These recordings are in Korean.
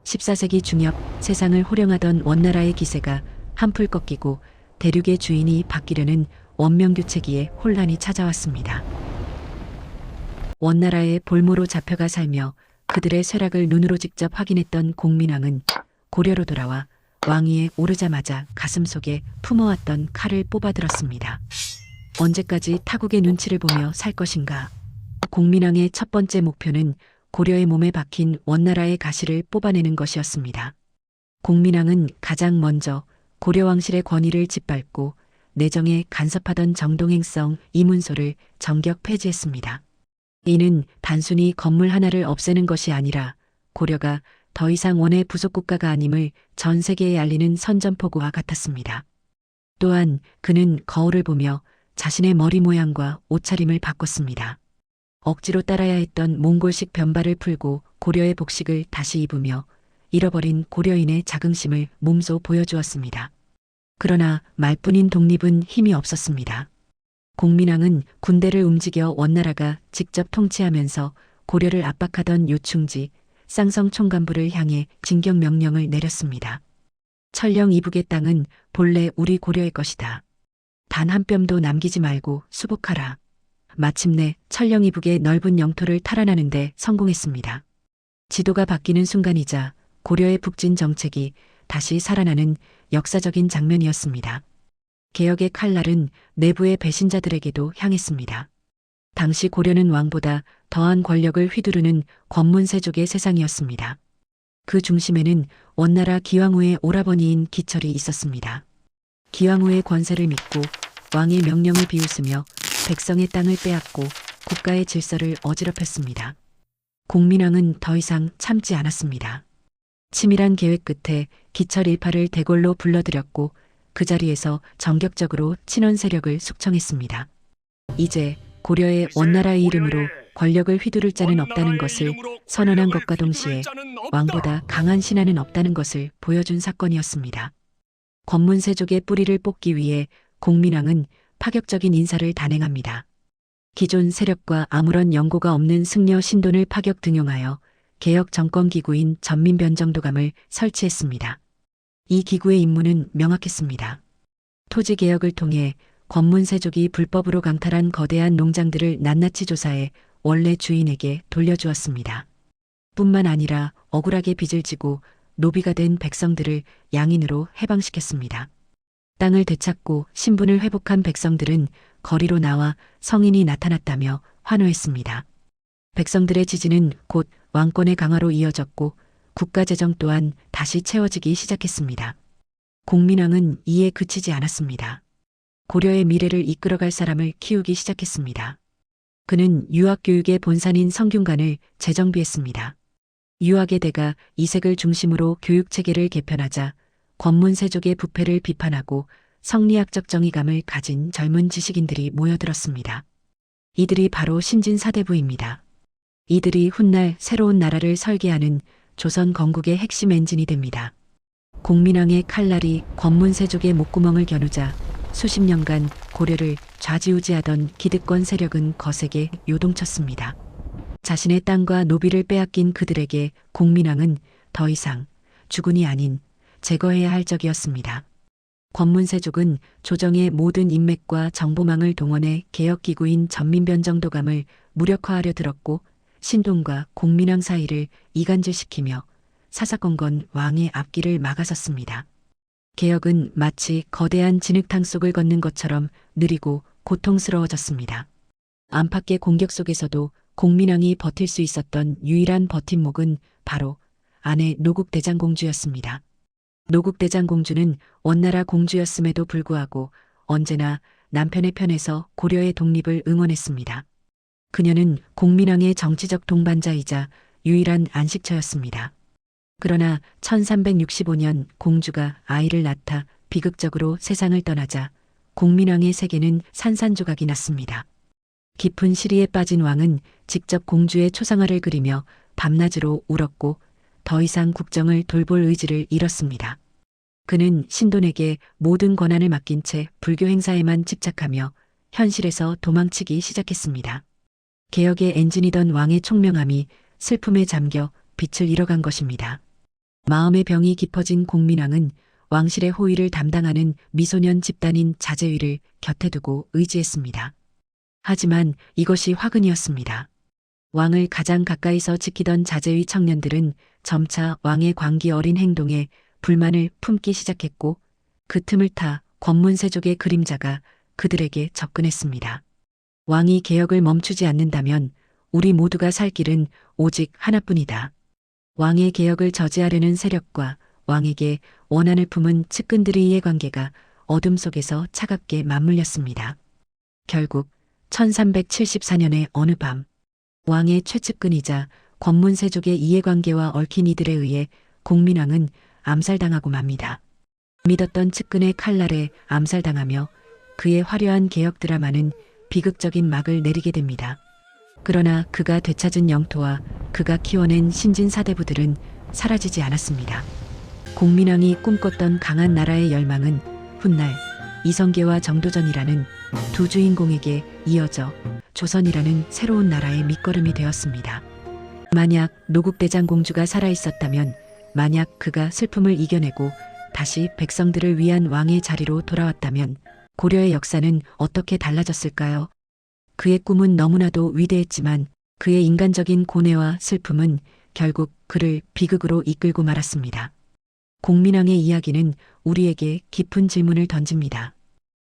14세기 중엽 세상을 호령하던 원나라의 기세가 한풀 꺾이고 대륙의 주인이 바뀌려는 원명규체기에 혼란이 찾아왔습니다. 원나라의 볼모로 잡혀가 살며 그들의 쇠락을 눈으로 직접 확인했던 공민왕은 고려로 돌아와 왕위에 오르자마자 가슴속에 품어왔던 칼을 뽑아들었습니다. 언제까지 타국의 눈치를 보며 살 것인가? 공민왕의 첫 번째 목표는 고려의 몸에 박힌 원나라의 가시를 뽑아내는 것이었습니다. 공민왕은 가장 먼저 고려 왕실의 권위를 짓밟고 내정에 간섭하던 정동행성 이문소를 정격 폐지했습니다. 이는 단순히 건물 하나를 없애는 것이 아니라 고려가 더 이상 원의 부속국가가 아님을 전 세계에 알리는 선전포고와 같았습니다. 또한 그는 거울을 보며 자신의 머리 모양과 옷차림을 바꿨습니다. 억지로 따라야 했던 몽골식 변발을 풀고 고려의 복식을 다시 입으며 잃어버린 고려인의 자긍심을 몸소 보여주었습니다. 그러나 말뿐인 독립은 힘이 없었습니다. 공민왕은 군대를 움직여 원나라가 직접 통치하면서 고려를 압박하던 요충지, 쌍성 총간부를 향해 진격 명령을 내렸습니다. 철령 이북의 땅은 본래 우리 고려의 것이다. 단 한 뼘도 남기지 말고 수복하라. 마침내 철령 이북의 넓은 영토를 탈환하는데 성공했습니다. 지도가 바뀌는 순간이자 고려의 북진 정책이 다시 살아나는 역사적인 장면이었습니다. 개혁의 칼날은 내부의 배신자들에게도 향했습니다. 당시 고려는 왕보다 더한 권력을 휘두르는 권문세족의 세상이었습니다. 그 중심에는 원나라 기왕후의 오라버니인 기철이 있었습니다. 기왕후의 권세를 믿고 왕의 명령을 비웃으며 백성의 땅을 빼앗고 국가의 질서를 어지럽혔습니다. 공민왕은 더 이상 참지 않았습니다. 치밀한 계획 끝에 기철 일파를 대궐로 불러들였고 그 자리에서 전격적으로 친원 세력을 숙청했습니다. 이제 고려의 원나라의 이름으로 권력을 휘두를 자는 없다는 것을 선언한 것과 동시에 왕보다 강한 신하는 없다는 것을 보여준 사건이었습니다. 권문세족의 뿌리를 뽑기 위해 공민왕은 파격적인 인사를 단행합니다. 기존 세력과 아무런 연고가 없는 승려 신돈을 파격 등용하여 개혁 정권기구인 전민변정도감을 설치했습니다. 이 기구의 임무는 명확했습니다. 토지개혁을 통해 권문세족이 불법으로 강탈한 거대한 농장들을 낱낱이 조사해 원래 주인에게 돌려주었습니다. 뿐만 아니라 억울하게 빚을 지고 노비가 된 백성들을 양인으로 해방시켰습니다. 땅을 되찾고 신분을 회복한 백성들은 거리로 나와 성인이 나타났다며 환호했습니다. 백성들의 지지는 곧 왕권의 강화로 이어졌고 국가재정 또한 다시 채워지기 시작했습니다. 공민왕은 이에 그치지 않았습니다. 고려의 미래를 이끌어갈 사람을 키우기 시작했습니다. 그는 유학교육의 본산인 성균관을 재정비했습니다. 유학의 대가 이색을 중심으로 교육체계를 개편하자 권문세족의 부패를 비판하고 성리학적 정의감을 가진 젊은 지식인들이 모여들었습니다. 이들이 바로 신진사대부입니다. 이들이 훗날 새로운 나라를 설계하는 조선 건국의 핵심 엔진이 됩니다. 공민왕의 칼날이 권문세족의 목구멍을 겨누자 수십 년간 고려를 좌지우지하던 기득권 세력은 거세게 요동쳤습니다. 자신의 땅과 노비를 빼앗긴 그들에게 공민왕은 더 이상 주군이 아닌 제거해야 할 적이었습니다. 권문세족은 조정의 모든 인맥과 정보망을 동원해 개혁기구인 전민변정도감을 무력화하려 들었고 신돈과 공민왕 사이를 이간질시키며 사사건건 왕의 앞길을 막아섰습니다. 개혁은 마치 거대한 진흙탕 속을 걷는 것처럼 느리고 고통스러워졌습니다. 안팎의 공격 속에서도 공민왕이 버틸 수 있었던 유일한 버팀목은 바로 아내 노국대장공주였습니다. 노국대장공주는 원나라 공주였음에도 불구하고 언제나 남편의 편에서 고려의 독립을 응원했습니다. 그녀는 공민왕의 정치적 동반자이자 유일한 안식처였습니다. 그러나 1365년 공주가 아이를 낳다 비극적으로 세상을 떠나자 공민왕의 세계는 산산조각이 났습니다. 깊은 시리에 빠진 왕은 직접 공주의 초상화를 그리며 밤낮으로 울었고 더 이상 국정을 돌볼 의지를 잃었습니다. 그는 신돈에게 모든 권한을 맡긴 채 불교 행사에만 집착하며 현실에서 도망치기 시작했습니다. 개혁의 엔진이던 왕의 총명함이 슬픔에 잠겨 빛을 잃어간 것입니다. 마음의 병이 깊어진 공민왕은 왕실의 호위를 담당하는 미소년 집단인 자제위를 곁에 두고 의지했습니다. 하지만 이것이 화근이었습니다. 왕을 가장 가까이서 지키던 자제위 청년들은 점차 왕의 광기 어린 행동에 불만을 품기 시작했고 그 틈을 타 권문세족의 그림자가 그들에게 접근했습니다. 왕이 개혁을 멈추지 않는다면 우리 모두가 살 길은 오직 하나뿐이다. 왕의 개혁을 저지하려는 세력과 왕에게 원한을 품은 측근들의 이해관계가 어둠 속에서 차갑게 맞물렸습니다. 결국 1374년의 어느 밤 왕의 최측근이자 권문세족의 이해관계와 얽힌 이들에 의해 공민왕은 암살당하고 맙니다. 믿었던 측근의 칼날에 암살당하며 그의 화려한 개혁 드라마는 비극적인 막을 내리게 됩니다. 그러나 그가 되찾은 영토와 그가 키워낸 신진사대부들은 사라지지 않았습니다. 공민왕이 꿈꿨던 강한 나라의 열망은 훗날 이성계와 정도전이라는 두 주인공에게 이어져 조선이라는 새로운 나라의 밑거름이 되었습니다. 만약 노국대장공주가 살아있었다면, 만약 그가 슬픔을 이겨내고 다시 백성들을 위한 왕의 자리로 돌아왔다면 고려의 역사는 어떻게 달라졌을까요? 그의 꿈은 너무나도 위대했지만 그의 인간적인 고뇌와 슬픔은 결국 그를 비극으로 이끌고 말았습니다. 공민왕의 이야기는 우리에게 깊은 질문을 던집니다.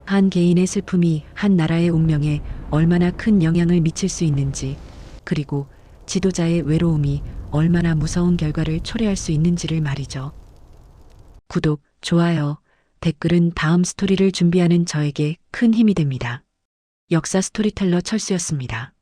한 개인의 슬픔이 한 나라의 운명에 얼마나 큰 영향을 미칠 수 있는지, 그리고 지도자의 외로움이 얼마나 무서운 결과를 초래할 수 있는지를 말이죠. 구독, 좋아요, 댓글은 다음 스토리를 준비하는 저에게 큰 힘이 됩니다. 역사 스토리텔러 철수였습니다.